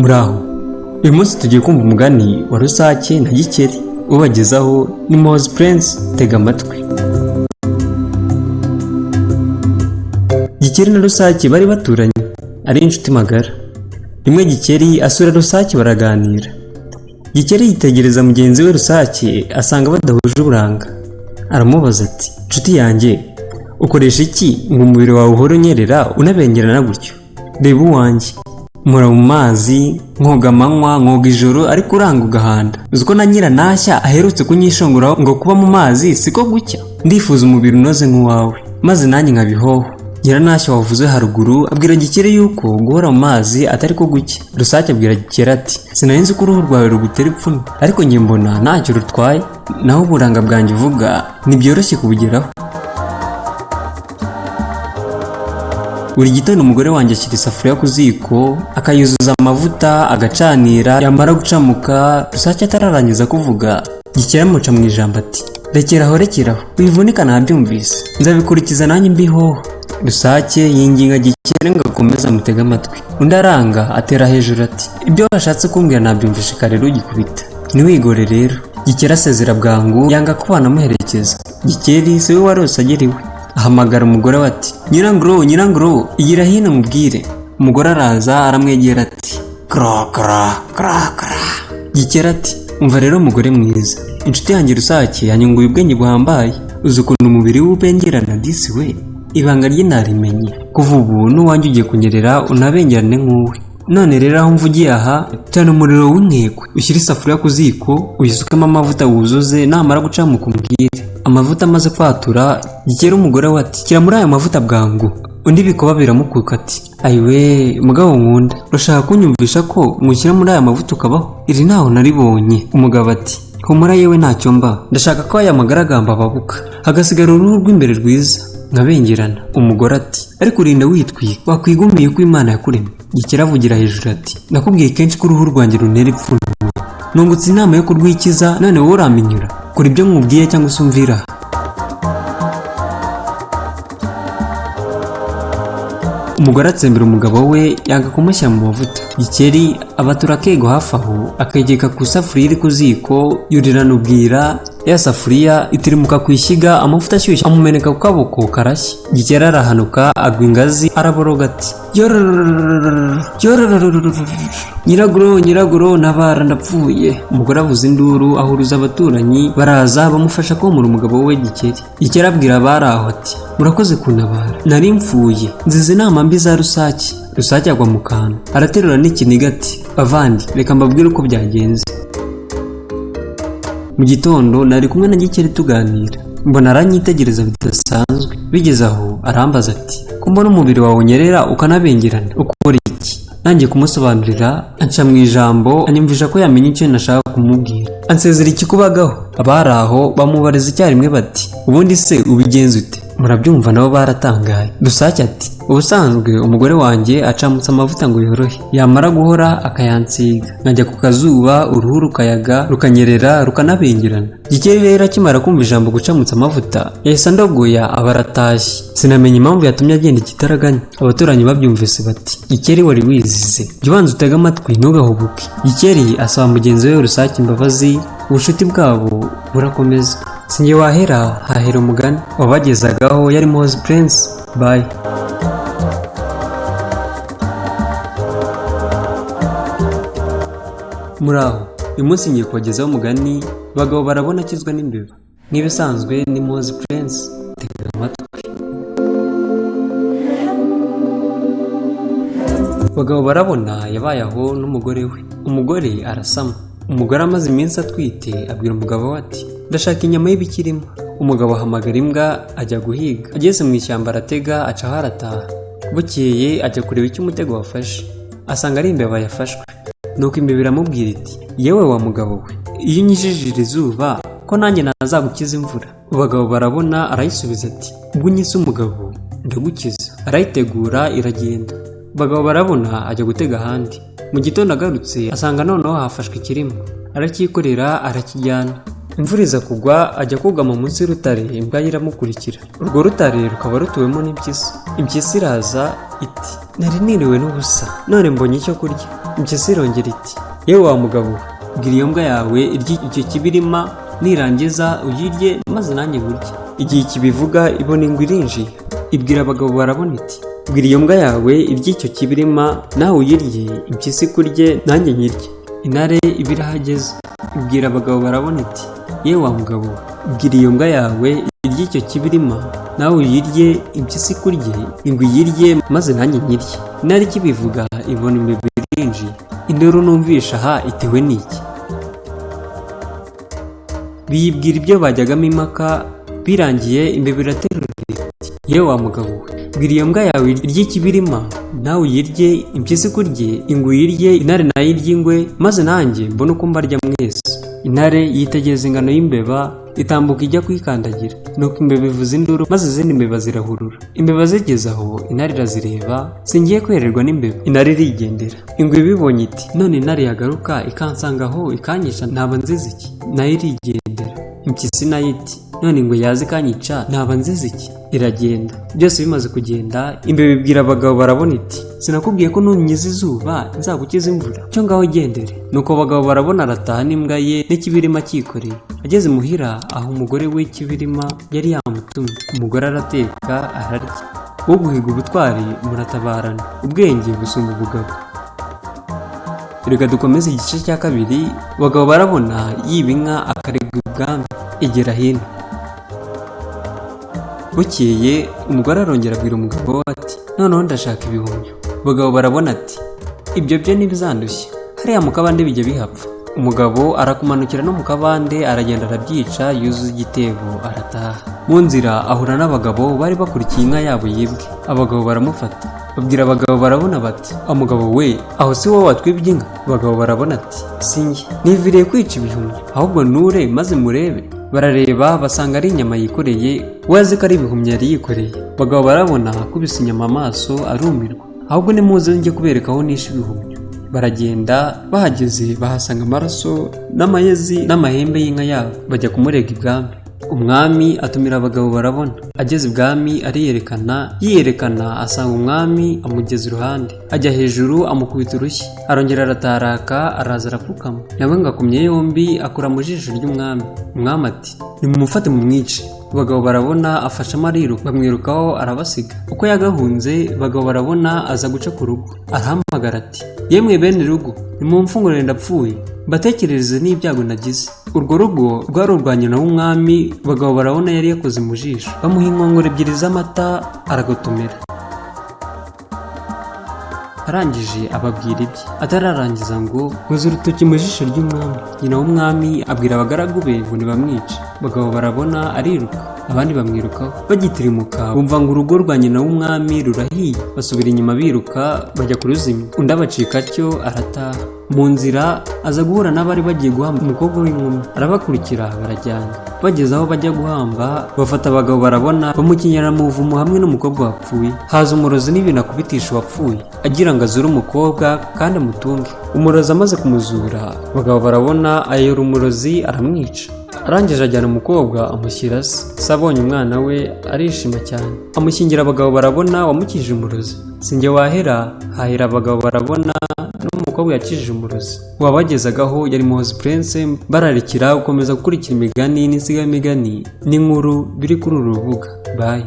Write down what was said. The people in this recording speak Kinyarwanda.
Muraho, uyu munsi tugiye kumva umugani wa Rusake na Gikeri ubagezaho ni Mozi Prince. Tega amatwi. Gikeri na Rusake bari baturanye ari inshuti magara. Rimwe Gikeri asura Rusake baraganira. Gikeri yitegereza mugenzi we Rusake asanga badahuje uburanga. Aramubaza ati, "Nshuti yanjye, ukoresha iki ngo umubiri wawe uhore unyerera unabengerana gutyo? Reba uwanjye, mpora mu mazi, nkoga amanywa, nkoga ijoro, ariko uranga ugahanda. Uzi ko na Nyiranashya aherutse kunyishonguraho ngo kuba mu mazi siko gucya. Ndifuza umubiri unoze nk'uwawe, maze nanjye nkabihoho." Nyiranashya wavuze haruguru abwira Gikeri yuko guhora mu mazi atari ko gucya. Rusake abwira Gikeri ati, "Sinari nzi ko uruhu rwawe rugutera ipfunwe, ariko njye mbona ntacyo rutwaye, naho uburanga bwanjye uvuga ntibyoroshye kubugeraho." Buri gitondo umugore wanjye ashyira isafuriya ku ziko, akayuzuza amavuta, agacanira, yamara gucamuka. Rusake atararangiza kuvuga, Gikeri amuca mu ijambo ati, rekeraho, wivunika nabyumvise, nzabikurikiza nanjye mbihoho." Rusake yinginga Gikeri ngo akomeze amutege amatwi. Undi aranga atera hejuru ati, "Ibyo washatse kumbwira nabyumvishe kare rugikubita, ntiwigore rero." Gikeri asezera bwangu, yanga ko banamuherekeza. Gikeri se we warose ageriwe, ahamagara umugore we ati, "Nyiranguro, igira hino mubwire." Umugore araza aramwegera ati, "Kra." Gikeri ati, "Umva rero mugore mwiza, inshuti yanjye Rusake yanyunguye ubwenge buhambaye. Uzi ukuntu umubiri w'ubengerana disi we, ibanga rye narimenye. Kuva ubu n'uwanjye ugiye kunyerera unabengerane nk'uwe. None rero aho mvugiye aha, cyane umuriro w'inkekwe, ushyire isafuriya ku ziko, uyisukemo amavuta wuzuze, namara gucamuka umbwire." Amavuta amaze kwatura, Gikeri umugore we ati, "Shyira muri ayo mavuta bwangu." Undi bikoba biramukuka ati, "Ayiwe mugabo nkunda, urashaka kunyumvisha ko mushyira muri aya mavuta ukabaho? Iri ntaho naribonye." Umugabo ati, "Humura yewe ntacyo mba, ndashaka ko aya magaragamba ababuka, hagasigara uruhu rw'imbere rwiza nkabengerana." Umugore ati, "Ariko urinda witwika, wakwigumiye uko Imana yakuremye." Gikeri avugira hejuru ati, "Nakubwiye kenshi ko uruhu rwanjye runtera ipfunwe, nungutse inama yo kurwikiza, none wowe uraminyura. Kora ibyo nkubwiye cyangwa se umvira." Umugore atsembera umugabo we, yanga kumushyira mu mavuta. Gikeri abatura akego hafi aho, akegeka ku isafuriya iri ku ziko, yurirana ubwira. Ya safuriya itirimuka ku ishyiga, amavuta ashyushye amumeneka ku kaboko karashya. Gikeri arahanuka agwa ingazi, araboroga ati, "Nyiraguro, ntabara ndapfuye." Umugore avuza induru, ahuruza abaturanyi, baraza bamufasha komora umugabo we Gikeri. Gikeri abwira abari aho ati, "Murakoze kuntabara, nari mpfuye, nzize inama mbi za Rusake." Rusake agwa mu kantu, araterura n'ikiniga ati, "Bavandi, reka mbabwire uko byagenze. Mu gitondo nari kumwe na Gikeri tuganira, mbona aranyitegereza bidasanzwe. Bigeze aho arambaza ati, ko mbona umubiri wawe unyerera ukanabengerana, ukora iki?" Nanjye kumusobanurira, anca mu ijambo, anyumvisha ko yamenya icyo nashaka kumubwira. Ansezera ikikubagaho. Abari aho bamubariza icyarimwe bati, "Ubundi se ubigenza ute?" Murabyumva nabo baratangaye. Rusake ati, "Ubusanzwe umugore wanjye acamutse amavuta ngo yorohe, yamara guhora akayansiga, nkajya ku kazuba, uruhu rukayaga, rukanyerera, rukanabengerana." Gikeri rero akimara kumva ijambo gucamutsa amavuta, yahise andogoya aba aratashye. Sinamenya impamvu yatumye agenda ikitaraganya. Abaturanyi babyumvise bati, "Gikeri wari wizize, jya ubanza utege amatwi ntugahubuke." Gikeri asaba mugenzi we Rusake imbabazi, ubucuti bwabo burakomeza. Sinjye wahera, hahera umugani. Wabagezagaho yari Mozi Prince. Bye. Muraho, uyu munsi ngiye kubagezaho umugani abagabo barabona akizwa n'imbeba. Nk'ibisanzwe ni Mozi Prince. Tega amatwi. Abagabo barabona yabaye aho n'umugore we. Umugore arasama. Umugore amaze iminsi atwite abwira umugabo we ati, "Ndashaka inyama y'ibikirimo." Umugabo ahamagara imbwa ajya guhiga. Ageze mu ishyamba aratega, acaho arataha. Bukeye ajya kureba icyo umutego wafashe, asanga ari imbeba yafashwe. Nuko imbeba iramubwira iti, "Yewe wa mugabo we, iyo unyijijira izuba ko nanjye nazagukiza imvura." Abagabo barabona arayisubiza ati, "Ubwo unyise umugabo ndagukiza." Arayitegura iragenda. Abagabo barabona ajya gutega ahandi. Mu gitondo agarutse asanga noneho hafashwe ikirimo. Aracyikorera arakijyana. Imvura iza kugwa, ajya kugama munsi y'urutare, imbwa ye iramukurikira. Urwo rutare rukaba rutuwemo n'impyisi. Impyisi iraza iti, "Nari niriwe n'ubusa, none mbonye icyo kurya." Impyisi irongera iti yewe wa mugabo, bwira iyo mbwa yawe irye icyo kibirima, nirangiza uyirye maze nanjye nkurye. Igihe kibivuga ibona ingwe irinjiye, ibwira abagabo barabona iti bwira iyo mbwa yawe irye icyo kibirima nawe uyirye, impyisi kurye nanjye nkirye. Intare iba irahageze, ibwira abagabo barabona iti yewe wa mugabo, bwira iyo mbwa yawe irye icyo kibirima nawe uyirye, impyisi kurye ingwe iyirye maze nanjye nkirye. Intare ikibivuga ibona imbeba irinjiye, induru numvisha aha itewe n'iki? Biyibwira ibyo bajyagamo impaka, birangiye imbeba iraterura iti yewe wa mugabo we, bwira iyo mbwa yawe irye ikibirima nawe uyirye, impyisi kurye ingwe uyirye, intare nayo irye ingwe maze nanjye mbone uko mbarya mwese. Intare yitegereza ingano y'imbeba, itambuka ijya kuyikandagira, nuko imbeba ivuza induru maze izindi mbeba zirahurura. Imbeba zigeze aho intare irazireba, singiye kwererwa n'imbeba. Intare irigendera. Ingwe ibibonye iti none intare yagaruka ikansanga aho ikanyica ntaba nziza iki? Nayo irigendera. Impyisi nayo iti none ingwe yaza ikanyica ntaba nziza iki? Iragenda. Byose bimaze kugenda, imbeba ibwira abagabo barabona iti sinakubwiye ko nunyiza izuba nzagukiza imvura, cyo ngaho gendere. Nuko abagabo barabona arataha n'imbwa ye n'ikibirima cyikoreye. Ageze muhira aho umugore we w'ikibirima yari yamutumye. Umugore arateka ararya. Wo guhiga ubutwari muratabarana, ubwenge busumba ubugabo. Reka dukomeze igice cya kabiri. Abagabo barabona yiba inka akaregwa ibwami, igera hino. Bukeye umugore arongera abwira umugabo we ati noneho ndashaka ibihumyo. Abagabo barabona ati ibyo byo ntibizandushye, hariya mu kabande bijya bihapfa. Umugabo arakumanukira no mu kabande, aragenda arabyica, yuzuza igitebo arataha. Mu nzira ahura n'abagabo bari bakurikiye inka yabo yibwe. Abagabo baramufata, babwira abagabo barabona bati umugabo we, aho si wowe watwibye inka? Abagabo barabona ati sinjye, niviriye kwica ibihumyo, ahubwo nure maze murebe. Barareba basanga ari inyama yikoreye, we azi ko ari ibihumyo yari yikoreye. Abagabo barabona akubise inyama amaso arumirwa, ahubwo nimuze njye kubereka aho nishe ibihumyo. Baragenda, bahageze bahasanga amaraso n'amayezi n'amahembe y'inka yabo, bajya kumurega ibwami. Umwami atumira abagabo barabona. Ageze ibwami ariyerekana, yiyerekana asanga umwami amugeze iruhande, ajya hejuru amukubita urushyi, arongera arataraka, araza arapfukama. Nawe ngo akumye yombi akora mu jisho ry'umwami. Umwami ati nimumufate mumwice. Abagabo barabona afashamo ariruka, bamwirukaho arabasiga. Uko yagahunze abagabo barabona aza guca ku rugo, arahamagara ati yemwe bene rugo, nimumfungurire ndapfuye, mbatekerereze n'ibyago nagize. Urwo rugo rwari urwa nyina w'umwami. Abagabo barabona yari yakoze mu jisho, bamuha inkongoro ebyiri z'amata aragotomera. Arangije ababwira ibye, atararangiza ngo nkoze urutoki mu jisho ry'umwami. Nyina w'umwami abwira abagaragu be ngo nibamwice. Abagabo barabona ariruka, abandi bamwirukaho. Bagitirimuka bumva ngo urugo rwa nyina w'umwami rurahiye, basubira inyuma biruka bajya kuruzimya. Undi abacika atyo arataha. Mu nzira aza guhura n'abari bagiye guhamba umukobwa w'inkumi, arabakurikira barajyana. Bageze aho bajya guhamba, bafata abagabo barabona bamukenyera mu buvumo hamwe n'umukobwa wapfuye. Haza umurozi n'ibintu akubitisha uwapfuye, agira ngo azure umukobwa kandi amutunge. Umurozi amaze kumuzura, abagabo barabona ayora umurozi aramwica. Arangije ajyana umukobwa amushyira se. Se abonye umwana we arishima cyane, amushyingira abagabo barabona wamukijije umurozi. Sinjye wahera, hahera abagabo barabona n'umukobwa yakijije umurozi. Wabagezagaho yari Muhozi Prince. Bararikira gukomeza gukurikira imigani n'insigamigani n'inkuru biri kuri uru rubuga. Bye.